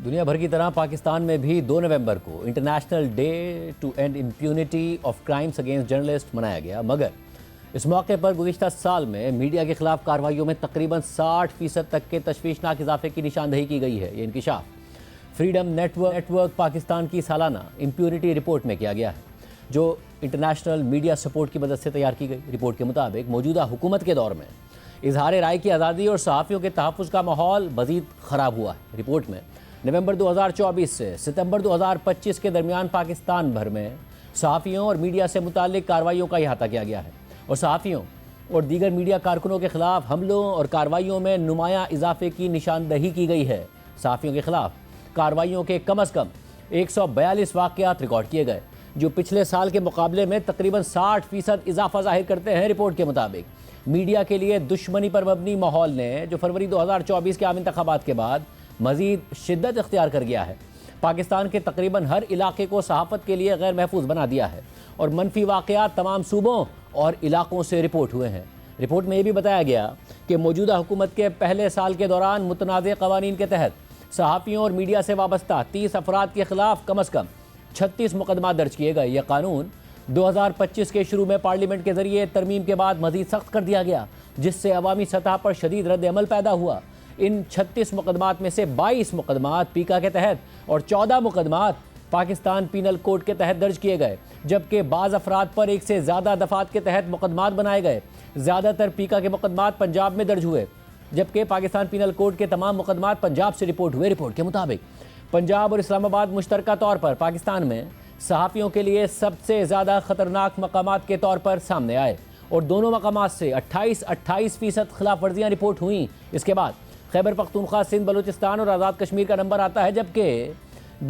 دنیا بھر کی طرح پاکستان میں بھی 2 نومبر کو international day to end impunity of crimes against journalist منایا گیا، مگر اس موقع پر گزشتہ سال میں میڈیا کے خلاف کارروائیوں میں تقریباً 60% تک کے تشویشناک اضافے کی نشاندہی کی گئی ہے۔ یہ انکشاف فریڈم نیٹ ورک پاکستان کی سالانہ امپیونٹی رپورٹ میں کیا گیا ہے، جو انٹرنیشنل میڈیا سپورٹ کی مدد سے تیار کی گئی۔ رپورٹ کے مطابق موجودہ حکومت کے دور میں اظہار رائے کی آزادی اور صحافیوں کے تحفظ کا ماحول مزید خراب ہوا ہے۔ رپورٹ میں نومبر 2024 سے ستمبر 2025 کے درمیان پاکستان بھر میں صحافیوں اور میڈیا سے متعلق کارروائیوں کا احاطہ کیا گیا ہے، اور صحافیوں اور دیگر میڈیا کارکنوں کے خلاف حملوں اور کارروائیوں میں نمایاں اضافے کی نشاندہی کی گئی ہے۔ صحافیوں کے خلاف کارروائیوں کے کم از کم 142 واقعات ریکارڈ کیے گئے، جو پچھلے سال کے مقابلے میں تقریباً 60% اضافہ ظاہر کرتے ہیں۔ رپورٹ کے مطابق میڈیا کے لیے دشمنی پر مبنی ماحول نے جو فروری 2024 کے عام انتخابات کے بعد مزید شدت اختیار کر گیا ہے، پاکستان کے تقریباً ہر علاقے کو صحافت کے لیے غیر محفوظ بنا دیا ہے، اور منفی واقعات تمام صوبوں اور علاقوں سے رپورٹ ہوئے ہیں۔ رپورٹ میں یہ بھی بتایا گیا کہ موجودہ حکومت کے پہلے سال کے دوران متنازع قوانین کے تحت صحافیوں اور میڈیا سے وابستہ 30 افراد کے خلاف کم از کم 36 مقدمات درج کیے گئے۔ یہ قانون 2025 کے شروع میں پارلیمنٹ کے ذریعے ترمیم کے بعد مزید سخت کر دیا گیا، جس سے عوامی سطح پر شدید رد عمل پیدا ہوا۔ ان 36 مقدمات میں سے 22 مقدمات پیکا کے تحت اور 14 مقدمات پاکستان پینل کوڈ کے تحت درج کیے گئے، جبکہ بعض افراد پر ایک سے زیادہ دفعات کے تحت مقدمات بنائے گئے۔ زیادہ تر پیکا کے مقدمات پنجاب میں درج ہوئے، جبکہ پاکستان پینل کوڈ کے تمام مقدمات پنجاب سے رپورٹ ہوئے۔ رپورٹ کے مطابق پنجاب اور اسلام آباد مشترکہ طور پر پاکستان میں صحافیوں کے لیے سب سے زیادہ خطرناک مقامات کے طور پر سامنے آئے، اور دونوں مقامات سے 28% خلاف ورزیاں رپورٹ ہوئیں۔ اس کے بعد خیبر پختونخوا، سندھ، بلوچستان اور آزاد کشمیر کا نمبر آتا ہے، جبکہ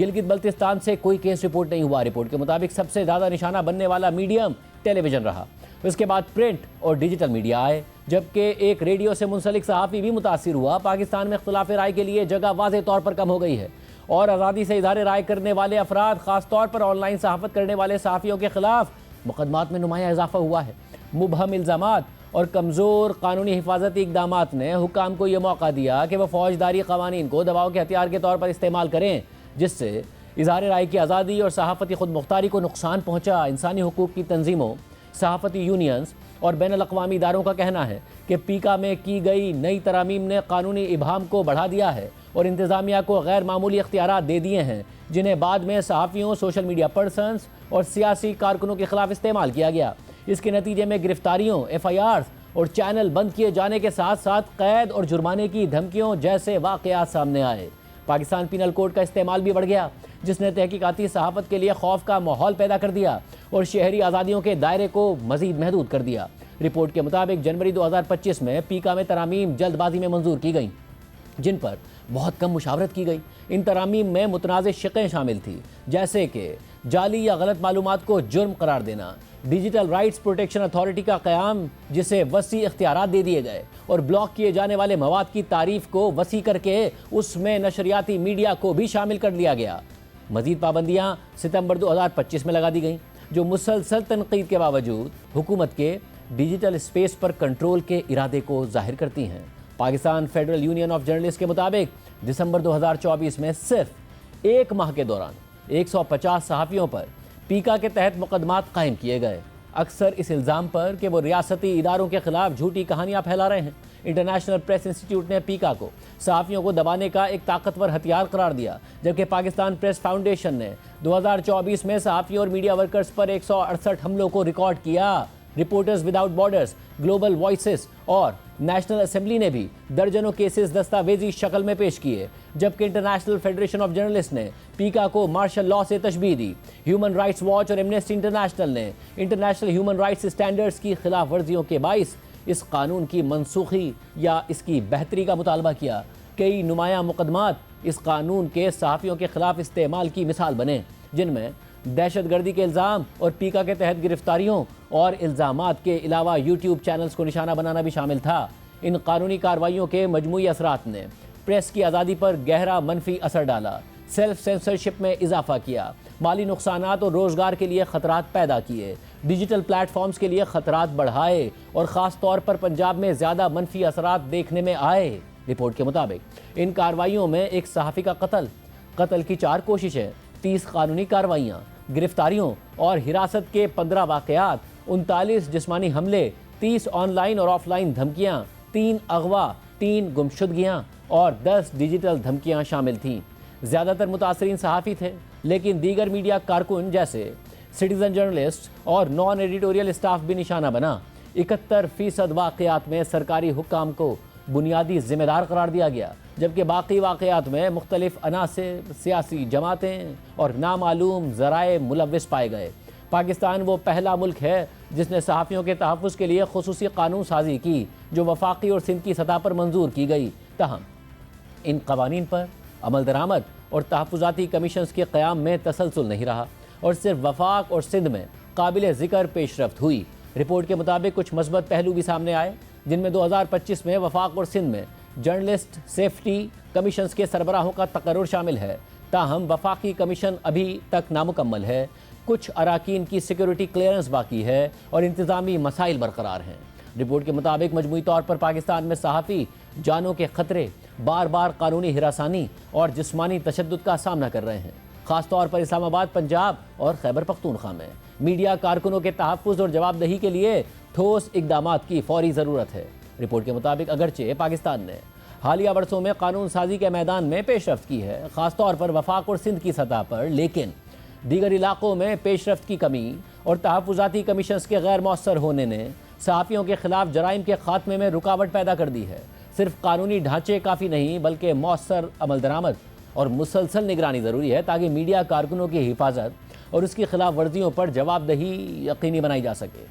گلگت بلتستان سے کوئی کیس رپورٹ نہیں ہوا۔ رپورٹ کے مطابق سب سے زیادہ نشانہ بننے والا میڈیم ٹیلی ویژن رہا، اس کے بعد پرنٹ اور ڈیجیٹل میڈیا آئے، جبکہ ایک ریڈیو سے منسلک صحافی بھی متاثر ہوا۔ پاکستان میں اختلاف رائے کے لیے جگہ واضح طور پر کم ہو گئی ہے، اور آزادی سے اظہار رائے کرنے والے افراد، خاص طور پر آن لائن صحافت کرنے والے صحافیوں کے خلاف مقدمات میں نمایاں اضافہ ہوا ہے۔ مبہم الزامات اور کمزور قانونی حفاظتی اقدامات نے حکام کو یہ موقع دیا کہ وہ فوجداری قوانین کو دباؤ کے ہتھیار کے طور پر استعمال کریں، جس سے اظہار رائے کی آزادی اور صحافتی خود مختاری کو نقصان پہنچا۔ انسانی حقوق کی تنظیموں، صحافتی یونینز اور بین الاقوامی اداروں کا کہنا ہے کہ پیکا میں کی گئی نئی ترامیم نے قانونی ابہام کو بڑھا دیا ہے اور انتظامیہ کو غیر معمولی اختیارات دے دیے ہیں، جنہیں بعد میں صحافیوں، سوشل میڈیا پرسنز اور سیاسی کارکنوں کے خلاف استعمال کیا گیا۔ اس کے نتیجے میں گرفتاریوں، FIRs اور چینل بند کیے جانے کے ساتھ ساتھ قید اور جرمانے کی دھمکیوں جیسے واقعات سامنے آئے۔ پاکستان پینل کوڈ کا استعمال بھی بڑھ گیا، جس نے تحقیقاتی صحافت کے لیے خوف کا ماحول پیدا کر دیا اور شہری آزادیوں کے دائرے کو مزید محدود کر دیا۔ رپورٹ کے مطابق جنوری 2025 میں پیکا میں ترامیم جلد بازی میں منظور کی گئیں، جن پر بہت کم مشاورت کی گئی۔ ان ترامیم میں متنازع شقیں شامل تھیں، جیسے کہ جعلی یا غلط معلومات کو جرم قرار دینا، ڈیجیٹل رائٹس پروٹیکشن اتھارٹی کا قیام جسے وسیع اختیارات دے دیے گئے، اور بلاک کیے جانے والے مواد کی تعریف کو وسیع کر کے اس میں نشریاتی میڈیا کو بھی شامل کر لیا گیا۔ مزید پابندیاں ستمبر 2025 میں لگا دی گئیں، جو مسلسل تنقید کے باوجود حکومت کے ڈیجیٹل اسپیس پر کنٹرول کے ارادے کو ظاہر کرتی ہیں۔ Pakistan federal union of journalist کے مطابق دسمبر 2024 میں صرف ایک ماہ کے دوران 150 صحافیوں پر پیکا کے تحت مقدمات قائم کیے گئے، اکثر اس الزام پر کہ وہ ریاستی اداروں کے خلاف جھوٹی کہانیاں پھیلا رہے ہیں۔ انٹرنیشنل پریس انسٹیٹیوٹ نے پیکا کو صحافیوں کو دبانے کا ایک طاقتور ہتھیار قرار دیا، جبکہ پاکستان پریس فاؤنڈیشن نے 2024 میں صحافیوں اور میڈیا ورکرز پر 168 حملوں کو ریکارڈ کیا۔ Reporters without borders, global voices اور نیشنل اسمبلی نے بھی درجنوں کیسز دستاویزی شکل میں پیش کیے، جبکہ انٹرنیشنل فیڈریشن آف جرنلسٹ نے پیکا کو مارشل لاء سے تشبیہ دی۔ ہیومن رائٹس واچ اور ایمنسٹی انٹرنیشنل نے انٹرنیشنل ہیومن رائٹس اسٹینڈرڈز کی خلاف ورزیوں کے باعث اس قانون کی منسوخی یا اس کی بہتری کا مطالبہ کیا۔ کئی نمایاں مقدمات اس قانون کے صحافیوں کے خلاف استعمال کی مثال بنے، جن میں دہشت گردی کے الزام اور پیکا کے تحت گرفتاریوں اور الزامات کے علاوہ یوٹیوب چینلز کو نشانہ بنانا بھی شامل تھا۔ ان قانونی کارروائیوں کے مجموعی اثرات نے پریس کی آزادی پر گہرا منفی اثر ڈالا، سیلف سینسرشپ میں اضافہ کیا، مالی نقصانات اور روزگار کے لیے خطرات پیدا کیے، ڈیجیٹل پلیٹ فارمز کے لیے خطرات بڑھائے، اور خاص طور پر پنجاب میں زیادہ منفی اثرات دیکھنے میں آئے۔ رپورٹ کے مطابق ان کارروائیوں میں ایک صحافی کا قتل، قتل کی 4 کوششیں، 30 قانونی کارروائیاں، گرفتاریوں اور حراست کے 15 واقعات، 39 جسمانی حملے، 30 آن لائن اور آف لائن دھمکیاں، 3 اغوا، 3 گمشدگیاں اور 10 ڈیجیٹل دھمکیاں شامل تھیں۔ زیادہ تر متاثرین صحافی تھے، لیکن دیگر میڈیا کارکن جیسے سٹیزن جرنلسٹ اور نان ایڈیٹوریل اسٹاف بھی نشانہ بنا۔ 71% واقعات میں سرکاری حکام کو بنیادی ذمہ دار قرار دیا گیا، جبکہ باقی واقعات میں مختلف عناصر، سیاسی جماعتیں اور نامعلوم ذرائع ملوث پائے گئے۔ پاکستان وہ پہلا ملک ہے جس نے صحافیوں کے تحفظ کے لیے خصوصی قانون سازی کی، جو وفاقی اور سندھ کی سطح پر منظور کی گئی۔ تاہم ان قوانین پر عمل درآمد اور تحفظاتی کمیشنز کے قیام میں تسلسل نہیں رہا، اور صرف وفاق اور سندھ میں قابل ذکر پیش رفت ہوئی۔ رپورٹ کے مطابق کچھ مثبت پہلو بھی سامنے آئے، جن میں 2025 میں وفاق اور سندھ میں جرنلسٹ سیفٹی کمیشنز کے سربراہوں کا تقرر شامل ہے۔ تاہم وفاقی کمیشن ابھی تک نامکمل ہے، کچھ اراکین کی سیکیورٹی کلیئرنس باقی ہے اور انتظامی مسائل برقرار ہیں۔ رپورٹ کے مطابق مجموعی طور پر پاکستان میں صحافی جانوں کے خطرے، بار بار قانونی ہراسانی اور جسمانی تشدد کا سامنا کر رہے ہیں، خاص طور پر اسلام آباد، پنجاب اور خیبر پختونخوا میں۔ میڈیا کارکنوں کے تحفظ اور جواب دہی کے لیے ٹھوس اقدامات کی فوری ضرورت ہے۔ رپورٹ کے مطابق اگرچہ پاکستان نے حالیہ برسوں میں قانون سازی کے میدان میں پیش رفت کی ہے، خاص طور پر وفاق اور سندھ کی سطح پر، لیکن دیگر علاقوں میں پیش رفت کی کمی اور تحفظاتی کمیشنز کے غیر مؤثر ہونے نے صحافیوں کے خلاف جرائم کے خاتمے میں رکاوٹ پیدا کر دی ہے۔ صرف قانونی ڈھانچے کافی نہیں، بلکہ مؤثر عمل درآمد اور مسلسل نگرانی ضروری ہے، تاکہ میڈیا کارکنوں کی حفاظت اور اس کی خلاف ورزیوں پر جواب دہی یقینی بنائی جا سکے۔